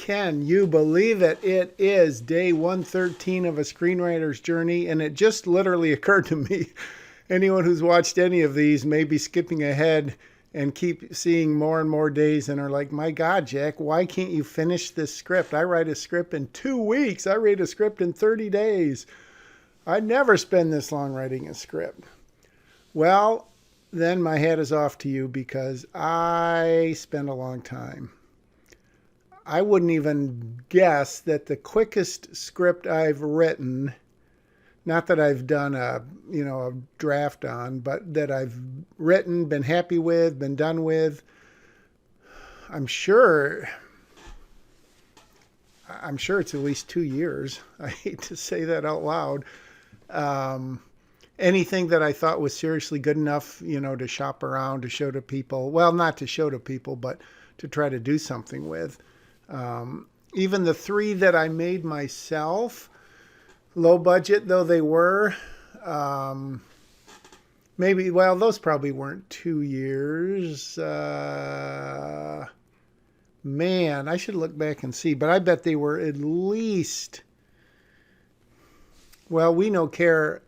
Can you believe it? It is day 113 of a screenwriter's journey, and it just literally occurred to me. Anyone who's watched any of these may be skipping ahead and keep seeing more and more days and are like, my God, Jack, why can't you finish this script? I write a script in 2 weeks. I write a script in 30 days. I never spend this long writing a script. Well, then my hat is off to you because I spend a long time. I wouldn't even guess that the quickest script I've written, not that I've done a draft on, but that I've written, been happy with, been done with, I'm sure it's at least 2 years. I hate to say that out loud. Anything that I thought was seriously good enough, to shop around, to show to people. Well, not to show to people, but to try to do something with. Even the 3 that I made myself, low budget though they were, those probably weren't 2 years. Man, I should look back and see, but I bet they were at least, We Know Care,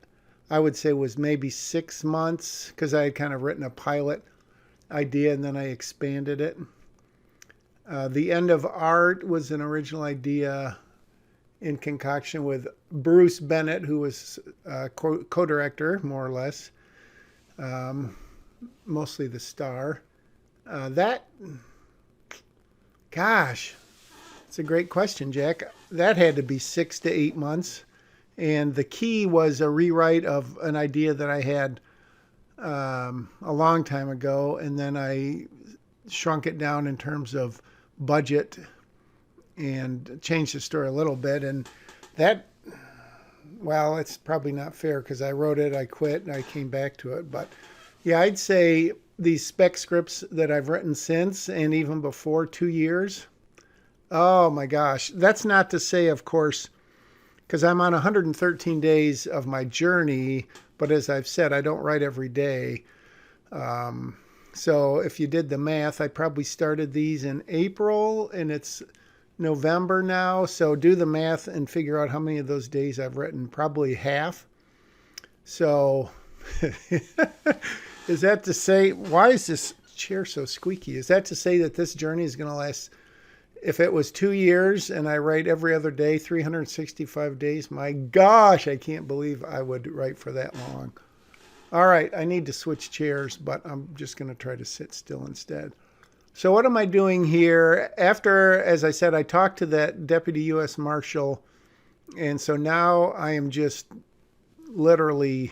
I would say was maybe 6 months because I had kind of written a pilot idea and then I expanded it. The End of Art was an original idea in concoction with Bruce Bennett, who was co-director, more or less, mostly the star. It's a great question, Jack. That had to be 6 to 8 months. And the key was a rewrite of an idea that I had a long time ago, and then I shrunk it down in terms of budget and changed the story a little bit. And that, it's probably not fair because I wrote it, I quit, and I came back to it. But yeah, I'd say these spec scripts that I've written since and even before 2 years. Oh my gosh. That's not to say, of course, because I'm on 113 days of my journey. But as I've said, I don't write every day. So if you did the math, I probably started these in April and it's November now. So do the math and figure out how many of those days I've written. Probably half. So is that to say, why is this chair so squeaky? Is that to say that this journey is going to last, if it was 2 years and I write every other day, 365 days, my gosh, I can't believe I would write for that long. All right, I need to switch chairs, but I'm just going to try to sit still instead. So what am I doing here? After, as I said, I talked to that Deputy U.S. Marshal, and so now I am just literally,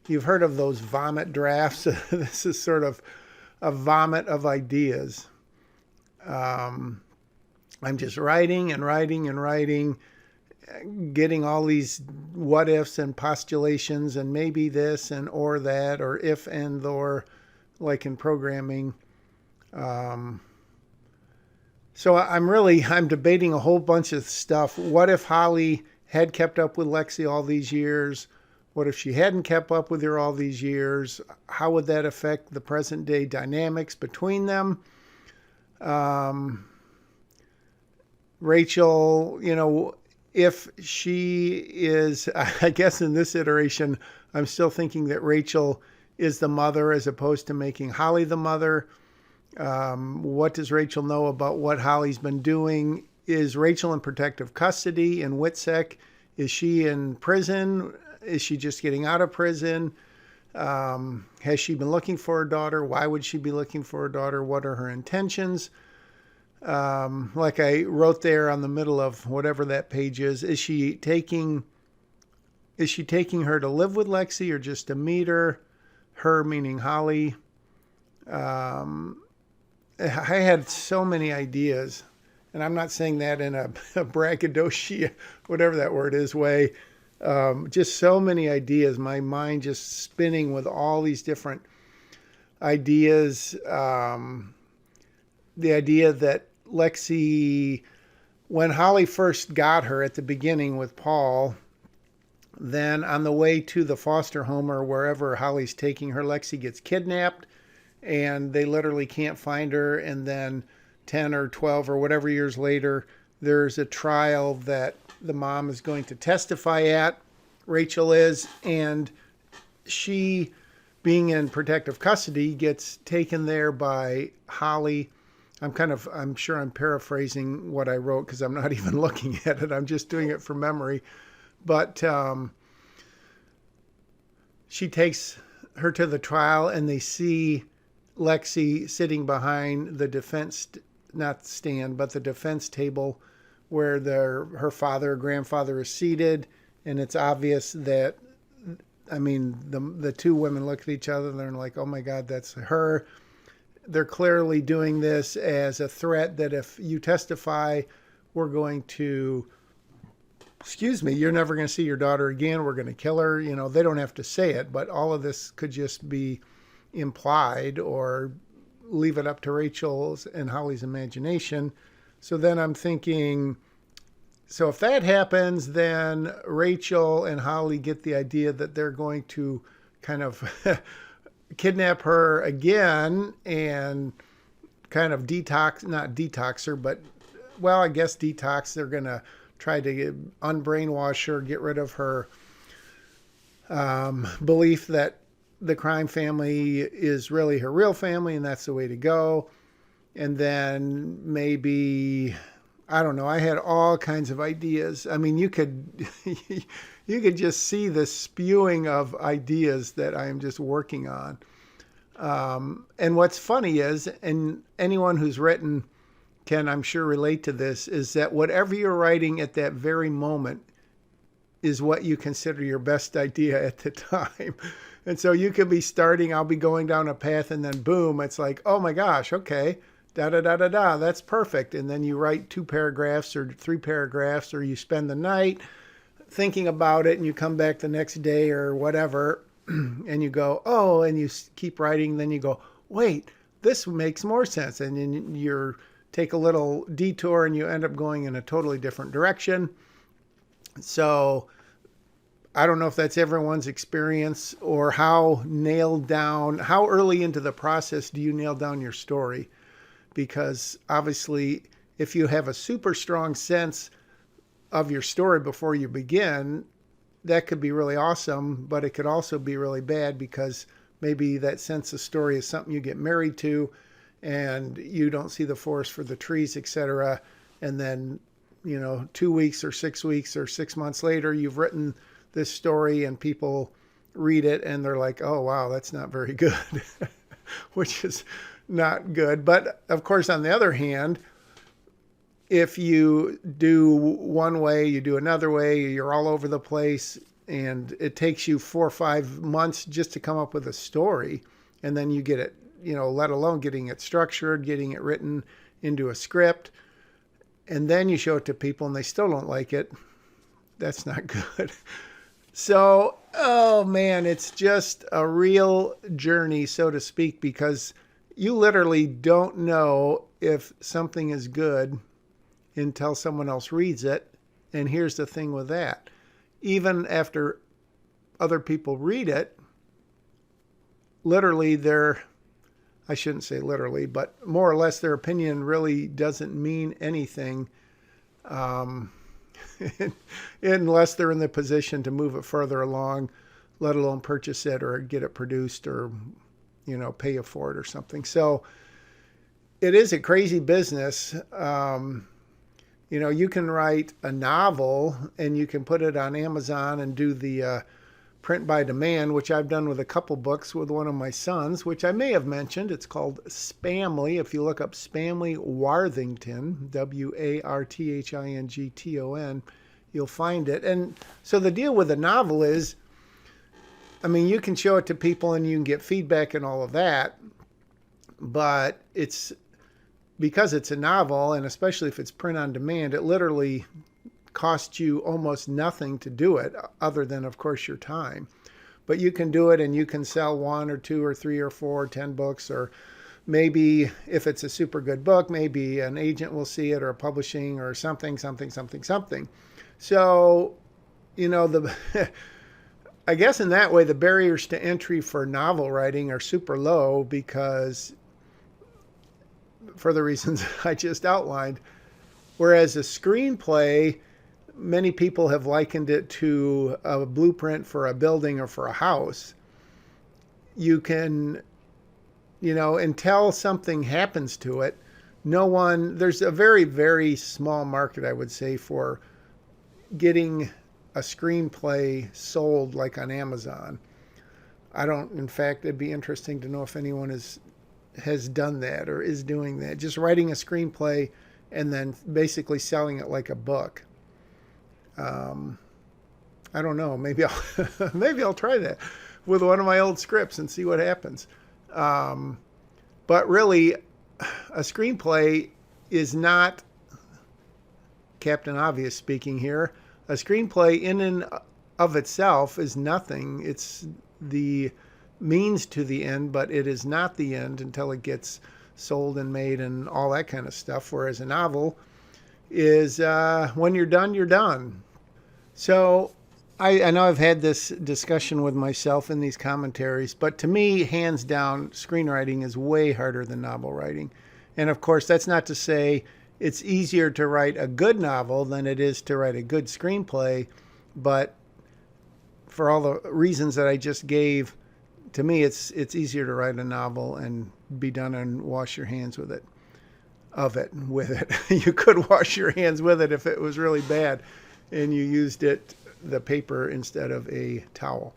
you've heard of those vomit drafts. This is sort of a vomit of ideas. I'm just writing and writing and writing, getting all these what ifs and postulations and maybe this and or that or if and or, like in programming. So I'm debating a whole bunch of stuff. What if Holly had kept up with Lexi all these years? What if she hadn't kept up with her all these years? How would that affect the present day dynamics between them? Rachel, if she is, I guess in this iteration, I'm still thinking that Rachel is the mother as opposed to making Holly the mother. What does Rachel know about what Holly's been doing? Is Rachel in protective custody in Witsec? Is she in prison? Is she just getting out of prison? Has she been looking for a daughter? Why would she be looking for a daughter? What are her intentions? Like I wrote there on the middle of whatever that page is she taking her to live with Lexi or just to meet her? Her meaning Holly. I had so many ideas, and I'm not saying that in a braggadocio, whatever that word is, way. Just so many ideas. My mind just spinning with all these different ideas. The idea that Lexi, when Holly first got her at the beginning with Paul, then on the way to the foster home or wherever Holly's taking her, Lexi gets kidnapped and they literally can't find her. And then 10 or 12 or whatever years later, there's a trial that the mom is going to testify at, Rachel is, and she, being in protective custody, gets taken there by Holly. I'm sure I'm paraphrasing what I wrote because I'm not even looking at it. I'm just doing it from memory. But she takes her to the trial, and they see Lexi sitting behind the defense, not stand, but the defense table where her father or grandfather is seated. And it's obvious that, I mean, the two women look at each other and they're like, oh my God, that's her. They're clearly doing this as a threat that if you testify, we're going to, you're never going to see your daughter again. We're going to kill her. You know, they don't have to say it, but all of this could just be implied or leave it up to Rachel's and Holly's imagination. So then I'm thinking, so if that happens, then Rachel and Holly get the idea that they're going to kind of kidnap her again and kind of not detox her, but, well, I guess detox. They're going to try to unbrainwash her, get rid of her belief that the crime family is really her real family and that's the way to go. And then maybe, I don't know, I had all kinds of ideas. I mean, you could just see the spewing of ideas that I am just working on. And what's funny is, and anyone who's written can, I'm sure, relate to this, is that whatever you're writing at that very moment is what you consider your best idea at the time. And so you could be starting, I'll be going down a path, and then boom, it's like, oh my gosh, okay, da-da-da-da-da, that's perfect. And then you write 2 paragraphs or 3 paragraphs, or you spend the night thinking about it, and you come back the next day or whatever, and you go, oh, and you keep writing, then you go, wait, this makes more sense. And then you take a little detour, and you end up going in a totally different direction. So I don't know if that's everyone's experience, or how early into the process do you nail down your story? Because obviously, if you have a super strong sense of your story before you begin, that could be really awesome, but it could also be really bad because maybe that sense of story is something you get married to and you don't see the forest for the trees, etc. And then, 2 weeks or 6 weeks or 6 months later, you've written this story and people read it and they're like, oh, wow, that's not very good, which is not good. But of course, on the other hand, if you do one way, you do another way, you're all over the place, and it takes you 4 or 5 months just to come up with a story, and then you get it, let alone getting it structured, getting it written into a script, and then you show it to people and they still don't like it, that's not good. So, oh man, it's just a real journey, so to speak, because you literally don't know if something is good until someone else reads it. And here's the thing with that. Even after other people read it, literally I shouldn't say literally, but more or less their opinion really doesn't mean anything unless they're in the position to move it further along, let alone purchase it or get it produced or, pay you for it or something. So it is a crazy business. You can write a novel and you can put it on Amazon and do the print by demand, which I've done with a couple books with one of my sons, which I may have mentioned. It's called Spamly. If you look up Spamly Warthington, Warthington, you'll find it. And so the deal with a novel is, you can show it to people and you can get feedback and all of that, but because it's a novel, and especially if it's print on demand, it literally costs you almost nothing to do it, other than, of course, your time. But you can do it and you can sell 1 or 2 or 3 or 4 or 10 books, or maybe if it's a super good book, maybe an agent will see it, or a publishing, or something. So, I guess in that way, the barriers to entry for novel writing are super low because, for the reasons I just outlined, Whereas a screenplay, many people have likened it to a blueprint for a building or for a house. You can, until something happens to it, there's a very, very small market, I would say, for getting a screenplay sold like on Amazon. In fact, it'd be interesting to know if anyone has done that or is doing that. Just writing a screenplay and then basically selling it like a book. I don't know. Maybe I'll try that with one of my old scripts and see what happens. But really, a screenplay is not, Captain Obvious speaking here, a screenplay in and of itself is nothing. It's the means to the end, but it is not the end until it gets sold and made and all that kind of stuff. Whereas a novel is when you're done, you're done. So I know I've had this discussion with myself in these commentaries, but to me, hands down, screenwriting is way harder than novel writing. And of course, that's not to say it's easier to write a good novel than it is to write a good screenplay. But for all the reasons that I just gave, to me, it's easier to write a novel and be done and wash your hands with it. You could wash your hands with it if it was really bad and you used the paper instead of a towel.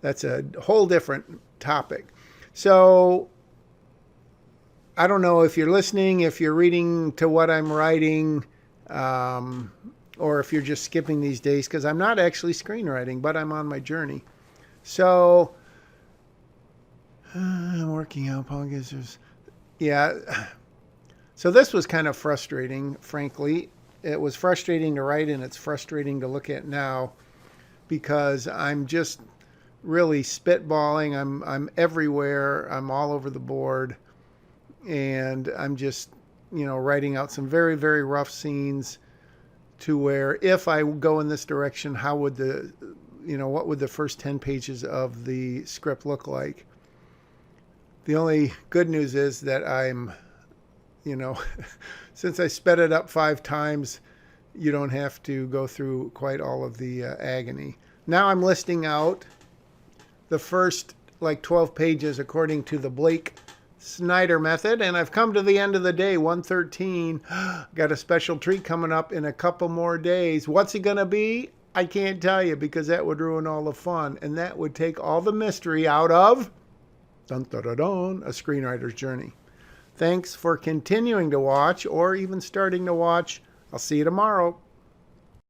That's a whole different topic. So I don't know if you're listening, if you're reading to what I'm writing, or if you're just skipping these days, because I'm not actually screenwriting, but I'm on my journey. So I'm working out podcasts. Yeah. So this was kind of frustrating, frankly. It was frustrating to write, and it's frustrating to look at now because I'm just really spitballing. I'm everywhere. I'm all over the board, and I'm just writing out some very, very rough scenes to where if I go in this direction, how would what would the first 10 pages of the script look like? The only good news is that I'm since I sped it up 5 times, you don't have to go through quite all of the agony. Now I'm listing out the first 12 pages according to the Blake Snyder method, and I've come to the end of the day, 113. Got a special treat coming up in a couple more days. What's it going to be? I can't tell you because that would ruin all the fun, and that would take all the mystery out of dun, dun, dun, dun, a screenwriter's journey. Thanks for continuing to watch or even starting to watch. I'll see you tomorrow.